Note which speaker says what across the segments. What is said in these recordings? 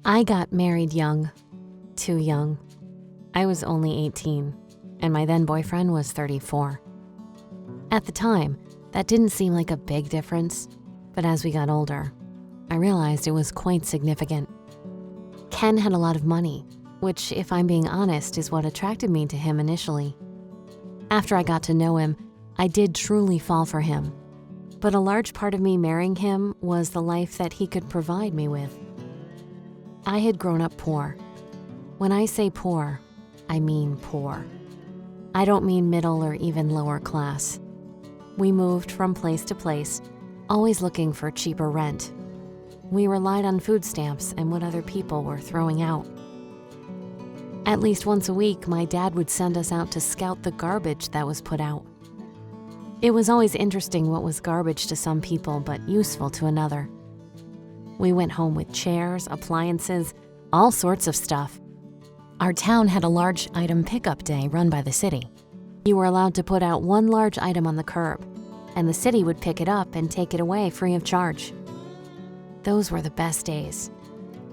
Speaker 1: I got married young, too young. I was only 18, and my then boyfriend was 34. At the time, that didn't seem like a big difference, but as we got older, I realized it was quite significant. Ken had a lot of money, which, if I'm being honest, is what attracted me to him initially. After I got to know him, I did truly fall for him, but a large part of me marrying him was the life that he could provide me with. I had grown up poor. When I say poor, I mean poor. I don't mean middle or even lower class. We moved from place to place, always looking for cheaper rent. We relied on food stamps and what other people were throwing out. At least once a week, my dad would send us out to scout the garbage that was put out. It was always interesting what was garbage to some people but useful to another. We went home with chairs, appliances, all sorts of stuff. Our town had a large item pickup day run by the city. You were allowed to put out one large item on the curb, and the city would pick it up and take it away free of charge. Those were the best days.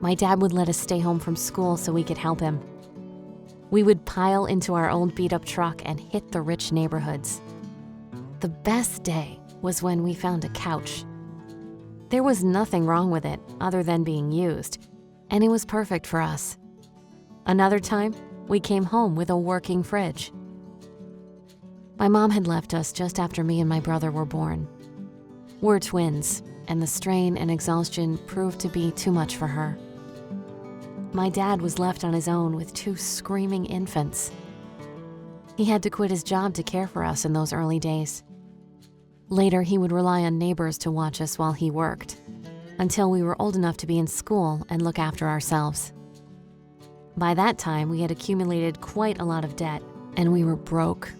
Speaker 1: My dad would let us stay home from school so we could help him. We would pile into our old beat-up truck and hit the rich neighborhoods. The best day was when we found a couch. There was nothing wrong with it other than being used, and it was perfect for us. Another time, we came home with a working fridge. My mom had left us just after me and my brother were born. We're twins, and the strain and exhaustion proved to be too much for her. My dad was left on his own with two screaming infants. He had to quit his job to care for us in those early days. Later, he would rely on neighbors to watch us while he worked, until we were old enough to be in school and look after ourselves. By that time, we had accumulated quite a lot of debt, and we were broke.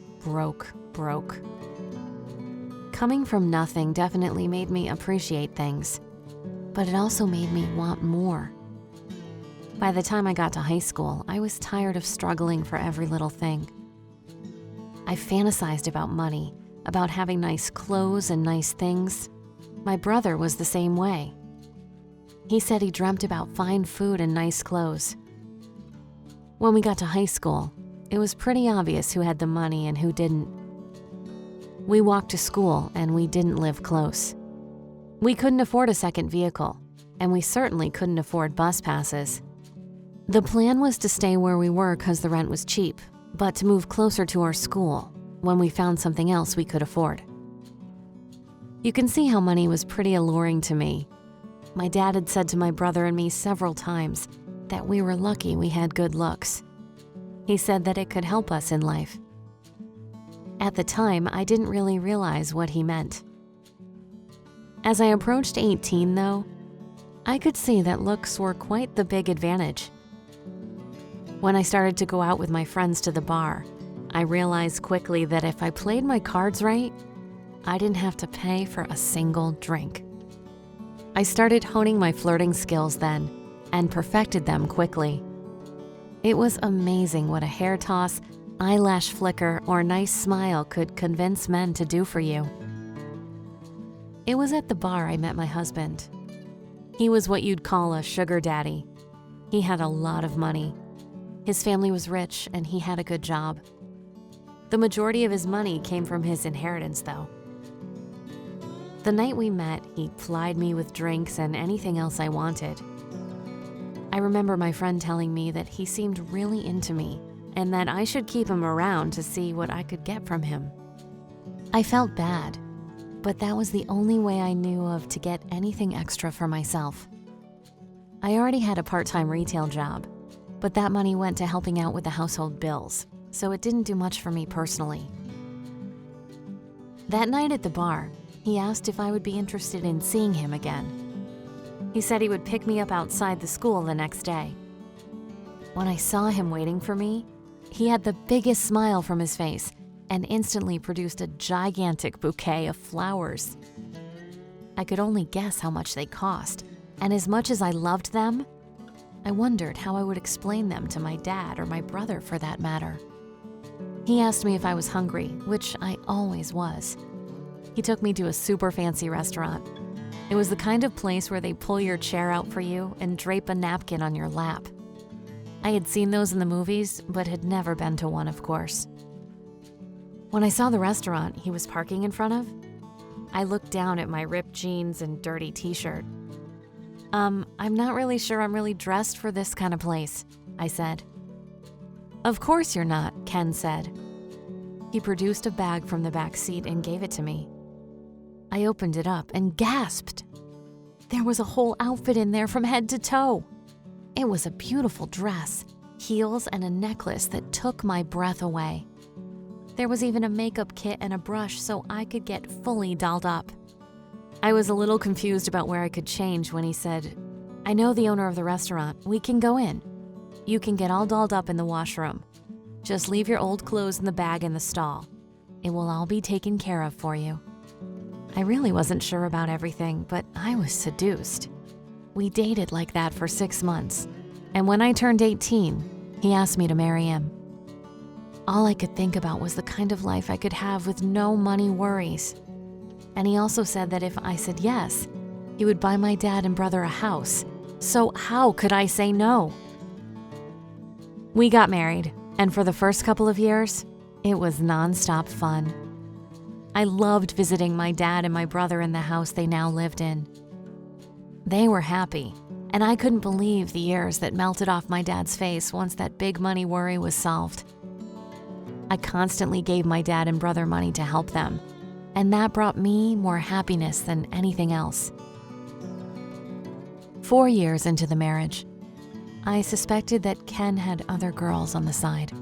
Speaker 1: Coming from nothing definitely made me appreciate things, but it also made me want more. By the time I got to high school, I was tired of struggling for every little thing. I fantasized about money, about having nice clothes and nice things. My brother was the same way. He said he dreamt about fine food and nice clothes. When we got to high school, it was pretty obvious who had the money and who didn't. We walked to school and we didn't live close. We couldn't afford a second vehicle, and we certainly couldn't afford bus passes. The plan was to stay where we were because the rent was cheap, but to move closer to our school when we found something else we could afford. You can see how money was pretty alluring to me. My dad had said to my brother and me several times that we were lucky we had good looks. He said that it could help us in life. At the time, I didn't really realize what he meant. As I approached 18, though, I could see that looks were quite the big advantage. When I started to go out with my friends to the bar, I realized quickly that if I played my cards right, I didn't have to pay for a single drink. I started honing my flirting skills then and perfected them quickly. It was amazing what a hair toss, eyelash flicker, or nice smile could convince men to do for you. It was at the bar I met my husband. He was what you'd call a sugar daddy. He had a lot of money. His family was rich and he had a good job. The majority of his money came from his inheritance, though. The night we met, he plied me with drinks and anything else I wanted. I remember my friend telling me that he seemed really into me and that I should keep him around to see what I could get from him. I felt bad, but that was the only way I knew of to get anything extra for myself. I already had a part-time retail job, but that money went to helping out with the household bills, so it didn't do much for me personally. That night at the bar, he asked if I would be interested in seeing him again. He said he would pick me up outside the school the next day. When I saw him waiting for me, he had the biggest smile from his face and instantly produced a gigantic bouquet of flowers. I could only guess how much they cost, and as much as I loved them, I wondered how I would explain them to my dad or my brother for that matter. He asked me if I was hungry, which I always was. He took me to a super fancy restaurant. It was the kind of place where they pull your chair out for you and drape a napkin on your lap. I had seen those in the movies, but had never been to one, of course. When I saw the restaurant he was parking in front of, I looked down at my ripped jeans and dirty t-shirt. I'm not really sure I'm really dressed for this kind of place," I said. "Of course you're not," Ken said. He produced a bag from the back seat and gave it to me. I opened it up and gasped. There was a whole outfit in there from head to toe. It was a beautiful dress, heels, and a necklace that took my breath away. There was even a makeup kit and a brush so I could get fully dolled up. I was a little confused about where I could change when he said, "I know the owner of the restaurant. We can go in. You can get all dolled up in the washroom. Just leave your old clothes in the bag in the stall. It will all be taken care of for you." I really wasn't sure about everything, but I was seduced. We dated like that for 6 months, and when I turned 18, he asked me to marry him. All I could think about was the kind of life I could have with no money worries. And he also said that if I said yes, he would buy my dad and brother a house. So how could I say no? We got married, and for the first couple of years, it was nonstop fun. I loved visiting my dad and my brother in the house they now lived in. They were happy, and I couldn't believe the years that melted off my dad's face once that big money worry was solved. I constantly gave my dad and brother money to help them, and that brought me more happiness than anything else. 4 years into the marriage, I suspected that Ken had other girls on the side.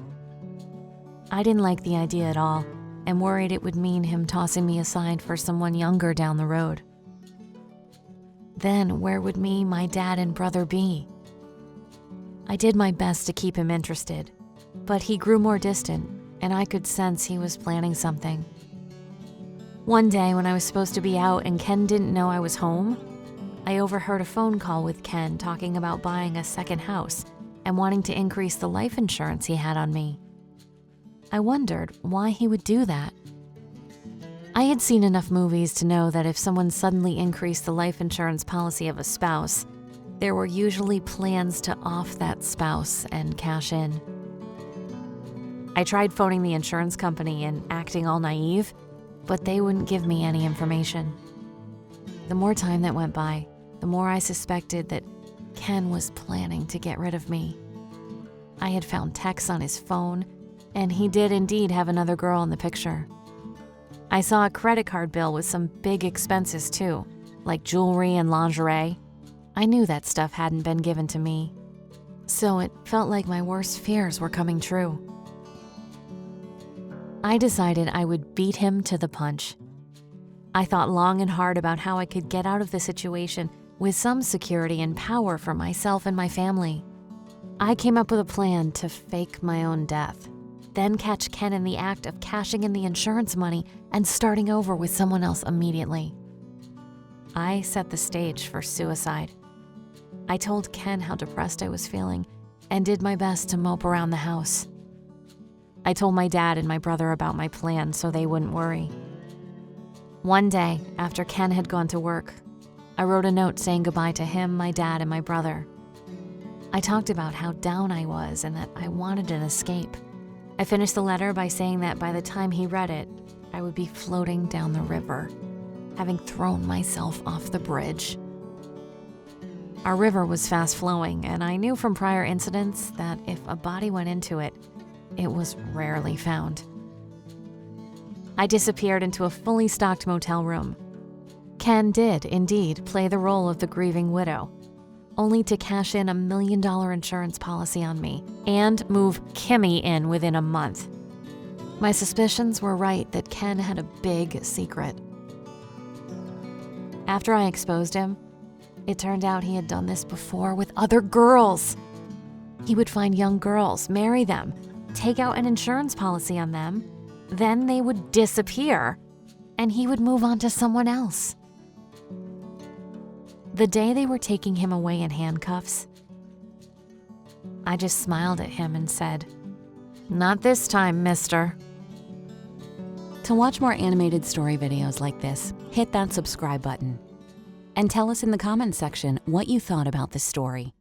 Speaker 1: I didn't like the idea at all, and worried it would mean him tossing me aside for someone younger down the road. Then where would me, my dad, and brother be? I did my best to keep him interested, but he grew more distant, and I could sense he was planning something. One day when I was supposed to be out and Ken didn't know I was home, I overheard a phone call with Ken talking about buying a second house and wanting to increase the life insurance he had on me. I wondered why he would do that. I had seen enough movies to know that if someone suddenly increased the life insurance policy of a spouse, there were usually plans to off that spouse and cash in. I tried phoning the insurance company and acting all naive, but they wouldn't give me any information. The more time that went by, the more I suspected that Ken was planning to get rid of me. I had found texts on his phone, and he did indeed have another girl in the picture. I saw a credit card bill with some big expenses too, like jewelry and lingerie. I knew that stuff hadn't been given to me, so it felt like my worst fears were coming true. I decided I would beat him to the punch. I thought long and hard about how I could get out of the situation with some security and power for myself and my family. I came up with a plan to fake my own death, then catch Ken in the act of cashing in the insurance money and starting over with someone else immediately. I set the stage for suicide. I told Ken how depressed I was feeling and did my best to mope around the house. I told my dad and my brother about my plan so they wouldn't worry. One day, after Ken had gone to work, I wrote a note saying goodbye to him, my dad, and my brother. I talked about how down I was and that I wanted an escape. I finished the letter by saying that by the time he read it, I would be floating down the river, having thrown myself off the bridge. Our river was fast flowing, and I knew from prior incidents that if a body went into it, it was rarely found. I disappeared into a fully stocked motel room. Ken did, indeed, play the role of the grieving widow, only to cash in $1 million insurance policy on me and move Kimmy in within a month. My suspicions were right that Ken had a big secret. After I exposed him, it turned out he had done this before with other girls. He would find young girls, marry them, take out an insurance policy on them, then they would disappear, and he would move on to someone else. The day they were taking him away in handcuffs, I just smiled at him and said, "Not this time, mister." To watch more animated story videos like this, hit that subscribe button.
Speaker 2: And tell us in the comments section what you thought about this story.